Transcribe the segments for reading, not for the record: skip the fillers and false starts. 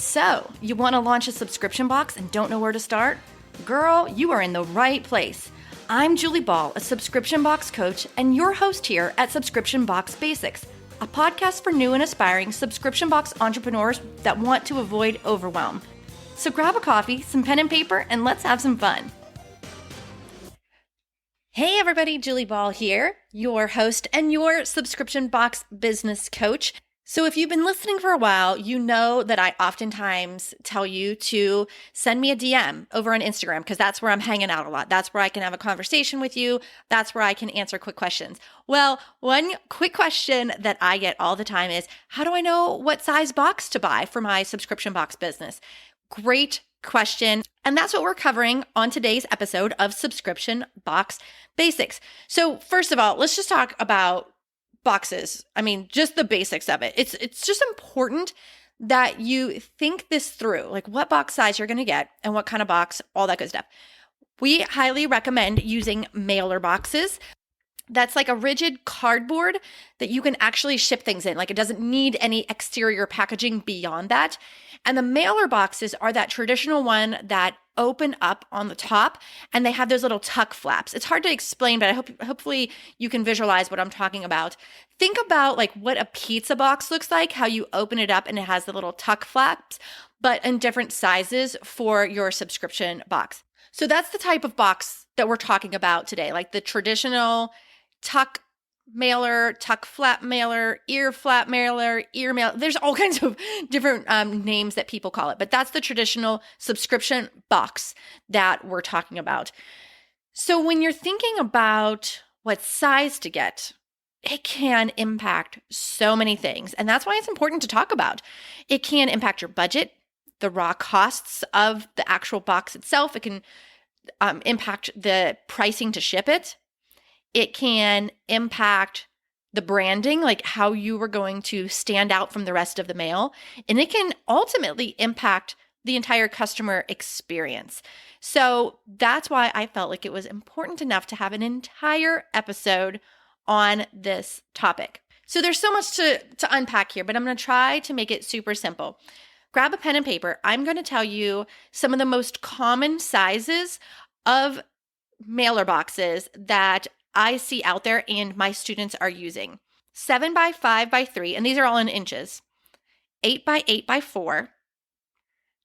So, you want to launch a subscription box and don't know where to start? Girl, you are in the right place. I'm Julie Ball, a subscription box coach and your host here at Subscription Box Basics, a podcast for new and aspiring subscription box entrepreneurs that want to avoid overwhelm. So grab a coffee, some pen and paper, and let's have some fun. Hey everybody, Julie Ball here, your host and your subscription box business coach. So if you've been listening for a while, you know that I oftentimes tell you to send me a DM over on Instagram because that's where I'm hanging out a lot. That's where I can have a conversation with you. That's where I can answer quick questions. Well, one quick question that I get all the time is, how do I know what size box to buy for my subscription box business? Great question. And that's what we're covering on today's episode of Subscription Box Basics. So first of all, let's just talk about boxes. I mean, just the basics of it. It's just important that you think this through, like what box size you're going to get and what kind of box, all that good stuff. We highly recommend using mailer boxes. That's like a rigid cardboard that you can actually ship things in. Like it doesn't need any exterior packaging beyond that. And the mailer boxes are that traditional one that open up on the top and they have those little tuck flaps. It's hard to explain, but hopefully you can visualize what I'm talking about. Think about like what a pizza box looks like, how you open it up and it has the little tuck flaps, but in different sizes for your subscription box. So that's the type of box that we're talking about today, like the traditional tuck mailer, tuck flap mailer, ear flap mailer, ear mail. There's all kinds of different names that people call it, but that's the traditional subscription box that we're talking about. So when you're thinking about what size to get, it can impact so many things. And that's why it's important to talk about. It can impact your budget, the raw costs of the actual box itself. It can impact the pricing to ship it. It can impact the branding, like how you are going to stand out from the rest of the mail. And it can ultimately impact the entire customer experience. So that's why I felt like it was important enough to have an entire episode on this topic. So there's so much to unpack here, but I'm going to try to make it super simple. Grab a pen and paper. I'm going to tell you some of the most common sizes of mailer boxes that I see out there and my students are using. 7 by 5 by 3, and these are all in inches. 8 by 8 by 4.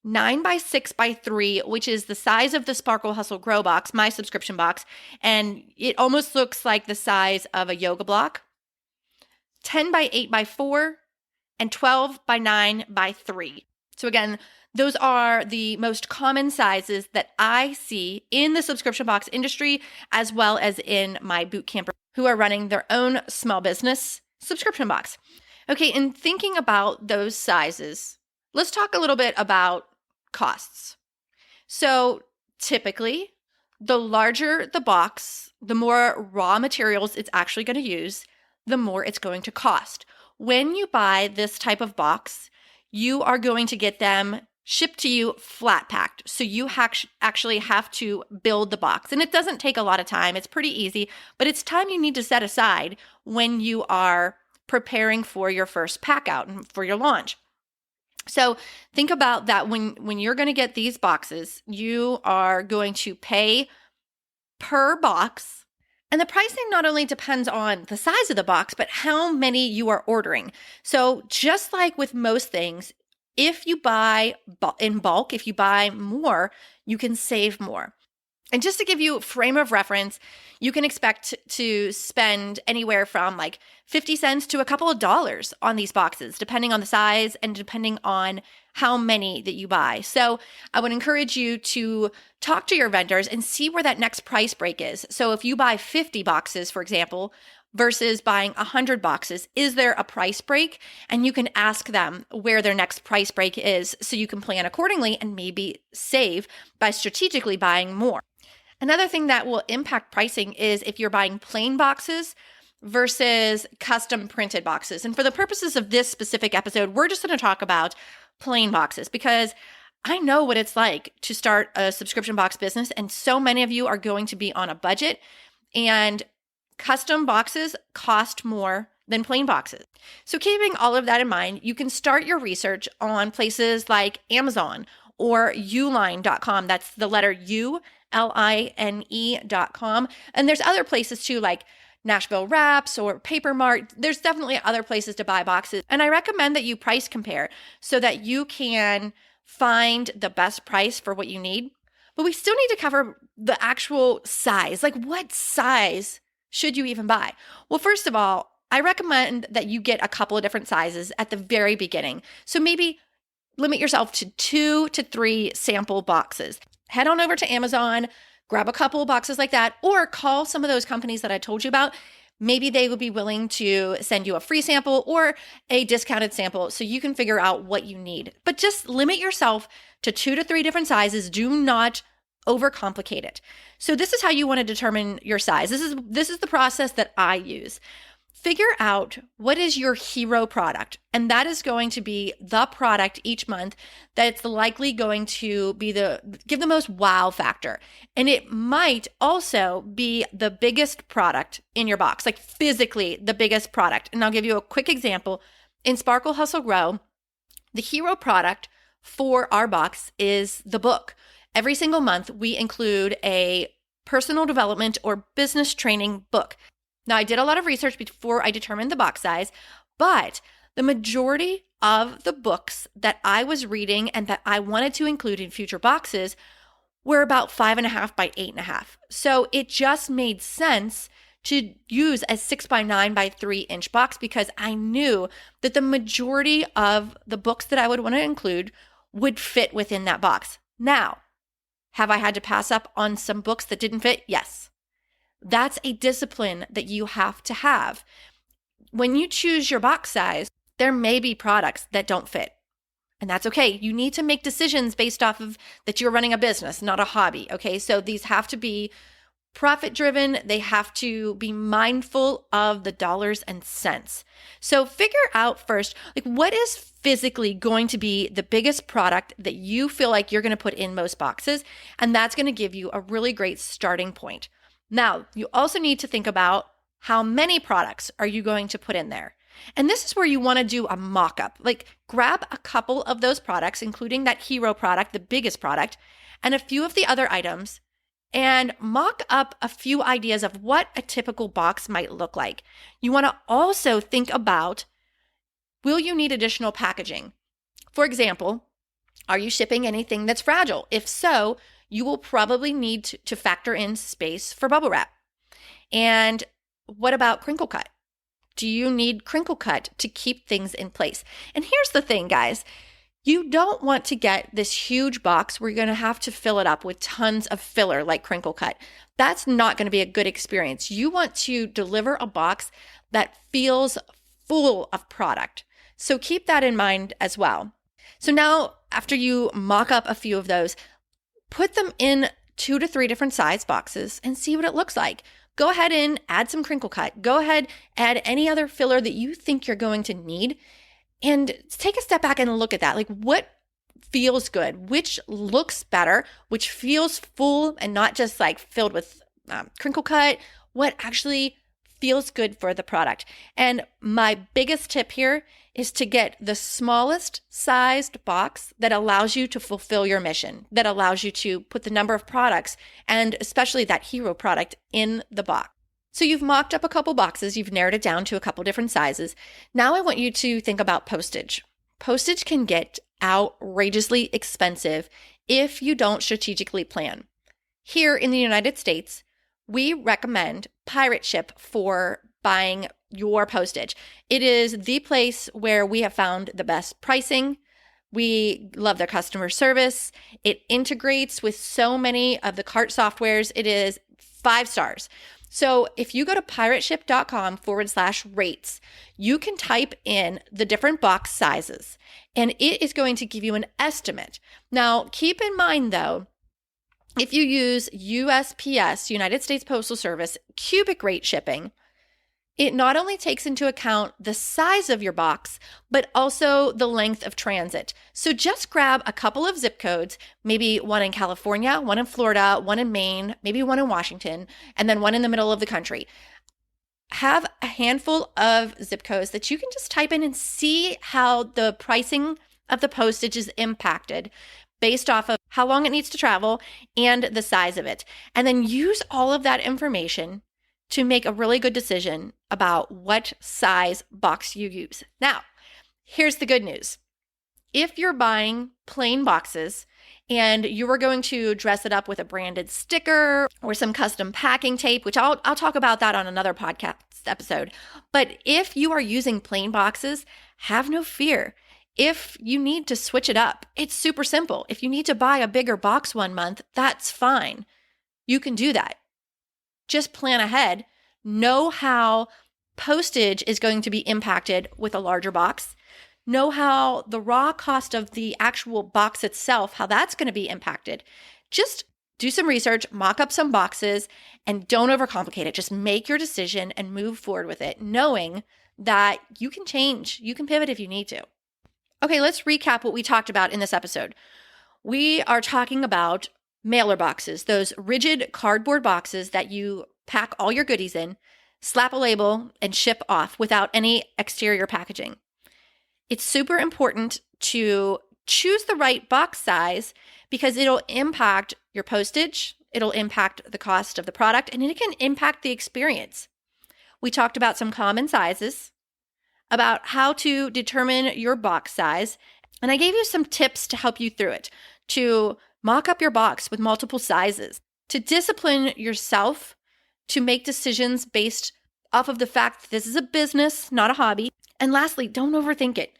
9 by 6 by 3, which is the size of the Sparkle Hustle Grow box, my subscription box, and it almost looks like the size of a yoga block. 10 by 8 by 4, and 12 by 9 by 3. So again, those are the most common sizes that I see in the subscription box industry, as well as in my boot campers who are running their own small business subscription box. Okay, in thinking about those sizes, let's talk a little bit about costs. So typically, the larger the box, the more raw materials it's actually going to use, the more it's going to cost. When you buy this type of box, you are going to get them shipped to you flat packed. So you actually have to build the box. And it doesn't take a lot of time. It's pretty easy, but it's time you need to set aside when you are preparing for your first pack out and for your launch. So think about that when you're going to get these boxes, you are going to pay per box. And the pricing not only depends on the size of the box, but how many you are ordering. So just like with most things, if you buy in bulk, if you buy more, you can save more. And just to give you a frame of reference, you can expect to spend anywhere from like 50 cents to a couple of dollars on these boxes, depending on the size and depending on how many that you buy. So I would encourage you to talk to your vendors and see where that next price break is. So if you buy 50 boxes, for example, versus buying 100 boxes, is there a price break? And you can ask them where their next price break is so you can plan accordingly and maybe save by strategically buying more. Another thing that will impact pricing is if you're buying plain boxes versus custom printed boxes. And for the purposes of this specific episode, we're just going to talk about plain boxes because I know what it's like to start a subscription box business, and so many of you are going to be on a budget, and custom boxes cost more than plain boxes. So keeping all of that in mind, you can start your research on places like Amazon or uline.com. That's the letter U, Line.com. And there's other places too, like Nashville Wraps or Paper Mart. There's definitely other places to buy boxes. And I recommend that you price compare so that you can find the best price for what you need. But we still need to cover the actual size. Like, what size should you even buy? Well, first of all, I recommend that you get a couple of different sizes at the very beginning. So maybe limit yourself to 2 to 3 sample boxes. Head on over to Amazon, grab a couple of boxes like that, or call some of those companies that I told you about. Maybe they would be willing to send you a free sample or a discounted sample so you can figure out what you need. But just limit yourself to 2 to 3 different sizes. Do not overcomplicate it. So this is how you want to determine your size. This is the process that I use. Figure out what is your hero product, and that is going to be the product each month that's likely going to be give the most wow factor. And it might also be the biggest product in your box, like physically the biggest product. And I'll give you a quick example. In Sparkle Hustle Grow, the hero product for our box is the book. Every single month, we include a personal development or business training book. Now, I did a lot of research before I determined the box size, but the majority of the books that I was reading and that I wanted to include in future boxes were about 5.5 by 8.5. So it just made sense to use a 6 by 9 by 3 inch box because I knew that the majority of the books that I would want to include would fit within that box. Now, have I had to pass up on some books that didn't fit? Yes. That's a discipline that you have to have. When you choose your box size, there may be products that don't fit. And that's okay. You need to make decisions based off of that you're running a business, not a hobby. Okay. So these have to be profit driven. They have to be mindful of the dollars and cents. So figure out first, like, what is physically going to be the biggest product that you feel like you're going to put in most boxes. And that's going to give you a really great starting point. Now, you also need to think about how many products are you going to put in there. And this is where you want to do a mock-up. Like, grab a couple of those products, including that hero product, the biggest product, and a few of the other items, and mock up a few ideas of what a typical box might look like. You want to also think about, will you need additional packaging? For example, are you shipping anything that's fragile? If so, you will probably need to factor in space for bubble wrap. And what about crinkle cut? Do you need crinkle cut to keep things in place? And here's the thing, guys. You don't want to get this huge box where you're going to have to fill it up with tons of filler like crinkle cut. That's not going to be a good experience. You want to deliver a box that feels full of product. So keep that in mind as well. So now, after you mock up a few of those, put them in 2 to 3 different size boxes and see what it looks like. Go ahead and add some crinkle cut. Go ahead, add any other filler that you think you're going to need, and take a step back and look at that. Like, what feels good? Which looks better? Which feels full and not just like filled with crinkle cut? What actually feels good for the product? And my biggest tip here is to get the smallest sized box that allows you to fulfill your mission, that allows you to put the number of products and especially that hero product in the box. So you've mocked up a couple boxes, you've narrowed it down to a couple different sizes. Now I want you to think about postage. Postage can get outrageously expensive if you don't strategically plan. Here in the United States, we recommend Pirate Ship for buying your postage. It is the place where we have found the best pricing. We love their customer service. It integrates with so many of the cart softwares. It is 5 stars. So if you go to pirateship.com/rates, you can type in the different box sizes and it is going to give you an estimate. Now, keep in mind though, if you use USPS, United States Postal Service, cubic rate shipping, it not only takes into account the size of your box, but also the length of transit. So just grab a couple of zip codes, maybe one in California, one in Florida, one in Maine, maybe one in Washington, and then one in the middle of the country. have a handful of zip codes that you can just type in and see how the pricing of the postage is impacted based off of how long it needs to travel and the size of it. And then use all of that information to make a really good decision about what size box you use. Now, here's the good news. If you're buying plain boxes and you are going to dress it up with a branded sticker or some custom packing tape, which I'll talk about that on another podcast episode. But if you are using plain boxes, have no fear. If you need to switch it up, it's super simple. If you need to buy a bigger box one month, that's fine. You can do that. Just plan ahead. Know how postage is going to be impacted with a larger box. Know how the raw cost of the actual box itself, how that's going to be impacted. Just do some research, mock up some boxes, and don't overcomplicate it. Just make your decision and move forward with it, knowing that you can change, you can pivot if you need to. Okay, let's recap what we talked about in this episode. We are talking about mailer boxes, those rigid cardboard boxes that you pack all your goodies in, slap a label, and ship off without any exterior packaging. It's super important to choose the right box size because it'll impact your postage, it'll impact the cost of the product, and it can impact the experience. We talked about some common sizes, about how to determine your box size, and I gave you some tips to help you through it, to mock up your box with multiple sizes, to discipline yourself to make decisions based off of the fact that this is a business, not a hobby. And lastly, don't overthink it.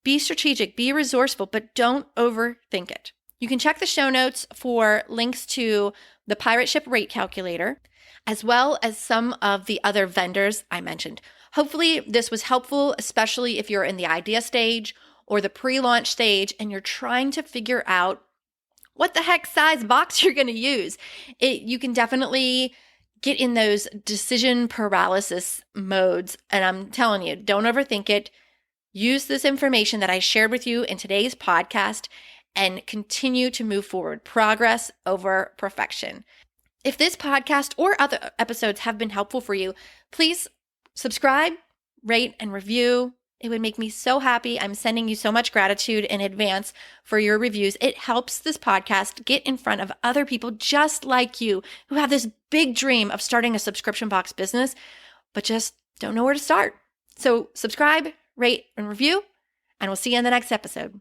Be strategic, be resourceful, but don't overthink it. You can check the show notes for links to the pirate ship rate calculator, as well as some of the other vendors I mentioned. Hopefully this was helpful, especially if you're in the idea stage or the pre-launch stage and you're trying to figure out what the heck size box you're going to use. You can definitely get in those decision paralysis modes. And I'm telling you, don't overthink it. Use this information that I shared with you in today's podcast and continue to move forward. Progress over perfection. If this podcast or other episodes have been helpful for you, please subscribe, rate, and review. It would make me so happy. I'm sending you so much gratitude in advance for your reviews. It helps this podcast get in front of other people just like you who have this big dream of starting a subscription box business, but just don't know where to start. So subscribe, rate, and review, and we'll see you in the next episode.